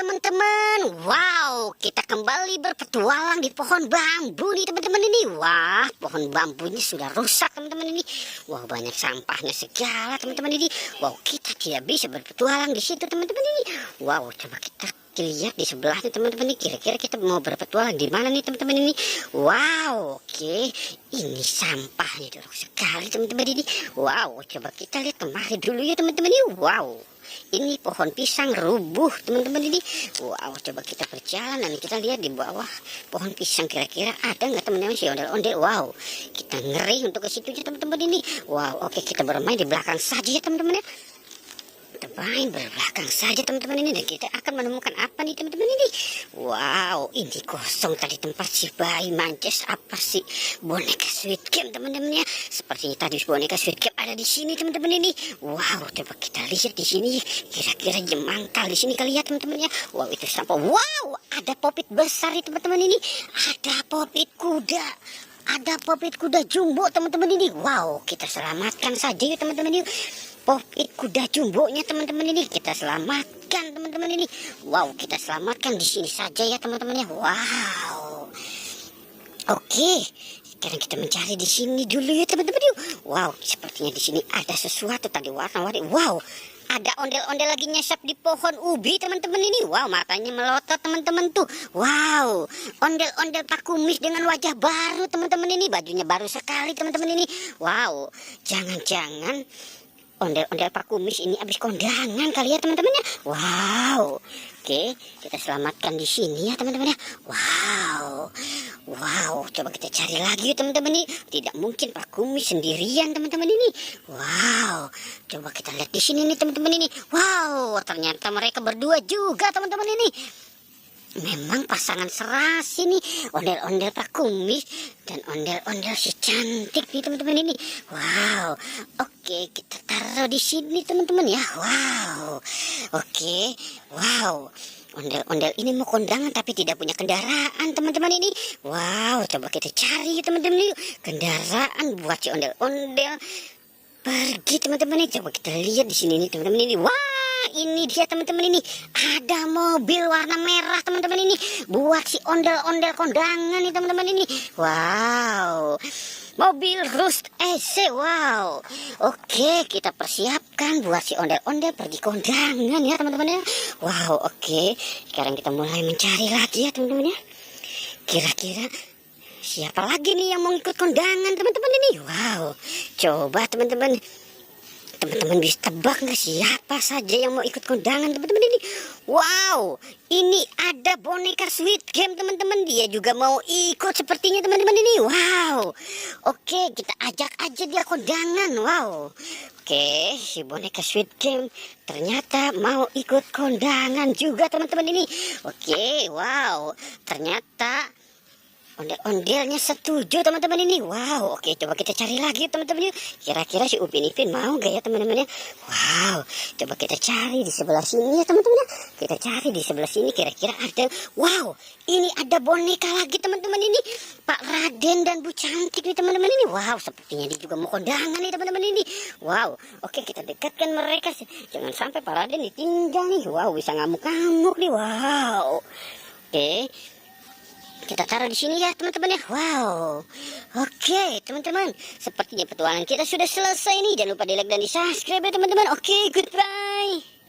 teman-teman. Wow, kita kembali berpetualang di pohon bambu nih teman-teman ini. Wah, pohon bambunya sudah rusak teman-teman ini. Wah, banyak sampahnya segala teman-teman ini. Wow, kita tidak bisa berpetualang di situ teman-teman ini. Wow, coba kita lihat di sebelahnya teman-teman ini. Kira-kira kita mau berpetualang di mana nih teman-teman ini? Wow, oke. Ini sampahnya jorok sekali teman-teman ini. Wow, coba kita lihat kemari dulu ya teman-teman ini. Wow. Ini pohon pisang rubuh teman-teman ini. Wow, coba kita berjalan dan kita lihat di bawah pohon pisang kira-kira ada nggak teman-teman si ondel-ondel. Wow, kita ngeri untuk ke situ ya teman-teman ini. Wow, oke, kita bermain di belakang saja ya teman-teman ya. Kita main berbelakang saja teman-teman ini dan kita akan menemukan apa nih teman-teman ini. Wow, ini kosong tadi tempat si bayi mancis apa sih boneka Squid Game teman-teman ya. Sepertinya tadi boneka Squid Game ada di sini teman-teman ini. Wow, coba kita lihat di sini. Kira-kira jemangkal di sini kali ya teman-teman ya. Wow, itu sampah. Wow, ada popit besar nih teman-teman ini. Ada popit kuda. Ada popit kuda jumbo teman-teman ini. Wow, kita selamatkan saja ya teman-teman yuk. Popit kuda jumbonya teman-teman ini kita selamatkan teman-teman ini. Wow, kita selamatkan di sini saja ya teman-teman ya. Wow. Oke, sekarang kita mencari di sini dulu ya teman-teman yuk. Wow, sepertinya di sini ada sesuatu tadi warna-warni. Wow, ada ondel-ondel lagi nyesap di pohon ubi teman-teman ini. Wow, matanya melotot teman-teman tuh. Wow, ondel-ondel Pak Kumis dengan wajah baru teman-teman ini. Bajunya baru sekali teman-teman ini. Wow, jangan-jangan ondel-ondel Pak Kumis ini habis kondangan kali ya teman-teman ya. Wow. Oke, kita selamatkan di sini ya teman-teman ya. Wow. Wow, coba kita cari lagi ya teman-teman ini. Tidak mungkin Pak Kumis sendirian teman-teman ini. Wow. Coba kita lihat di sini nih teman-teman ini. Wow, ternyata mereka berdua juga teman-teman ini. Memang pasangan serasi nih, ondel-ondel Pak Kumis dan ondel-ondel si cantik nih teman-teman ini. Wow, oke, kita taruh di sini teman-teman ya. Wow, oke, wow. Ondel-ondel ini mau kondangan tapi tidak punya kendaraan teman-teman ini. Wow, coba kita cari teman-teman yuk kendaraan buat si ondel-ondel pergi teman-teman ini. Coba kita lihat di sini nih teman-teman ini. Wah, ini dia teman-teman ini. Ada mobil warna merah teman-teman ini buat si ondel-ondel kondangan nih teman-teman ini. Wow, mobil Rust EC. Wow, oke, kita persiapkan buat si ondel-ondel pergi kondangan ya teman-teman ya. Wow, oke, sekarang kita mulai mencari lagi ya teman-teman ya. Kira-kira siapa lagi nih yang mau ikut kondangan teman-teman ini? Wow, coba teman-teman bisa tebak nggak siapa saja yang mau ikut kondangan teman-teman ini? Wow, ini ada boneka Squid Game teman-teman, dia juga mau ikut sepertinya teman-teman ini. Wow, oke, kita ajak aja dia kondangan. Wow, oke, si boneka Squid Game ternyata mau ikut kondangan juga teman-teman ini. Oke, wow, ternyata ondel-ondelnya setuju teman-teman ini. Wow, oke, coba kita cari lagi teman-teman yuk. Kira-kira si Upin Ipin mau gak ya teman-teman ya? Wow, coba kita cari di sebelah sini ya teman-teman ya. Kita cari di sebelah sini kira-kira ada. Wow, ini ada boneka lagi teman-teman ini. Pak Raden dan Bu Cantik nih teman-teman ini. Wow, sepertinya dia juga mau kondangan nih teman-teman ini. Wow, oke, kita dekatkan mereka. Jangan sampai Pak Raden ditinggal nih. Wow, bisa ngamuk-ngamuk nih. Wow, oke. Kita taruh di sini ya teman-teman ya. Wow, oke teman-teman, sepertinya petualangan kita sudah selesai nih. Jangan lupa di like dan di subscribe ya teman-teman. Oke, goodbye.